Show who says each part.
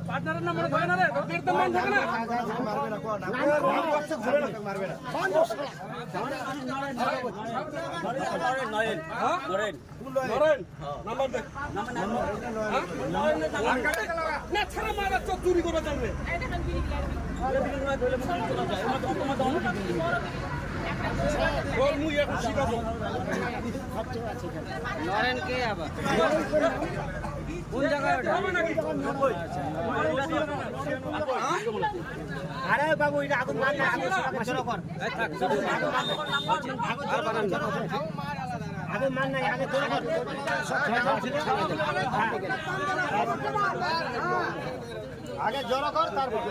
Speaker 1: পার্টনারের নাম মনে থাকে না রে, একদম মান থাকে না। না ছাড়া মারা চোখ চুরি করে জানবে
Speaker 2: নরেন কে আবার কোন জায়গায়
Speaker 3: আরে বাবু এটা আগুন মার না আগুন জড়ো কর আগুন মার না আগে জড়ো কর আগে জড়ো কর তারপর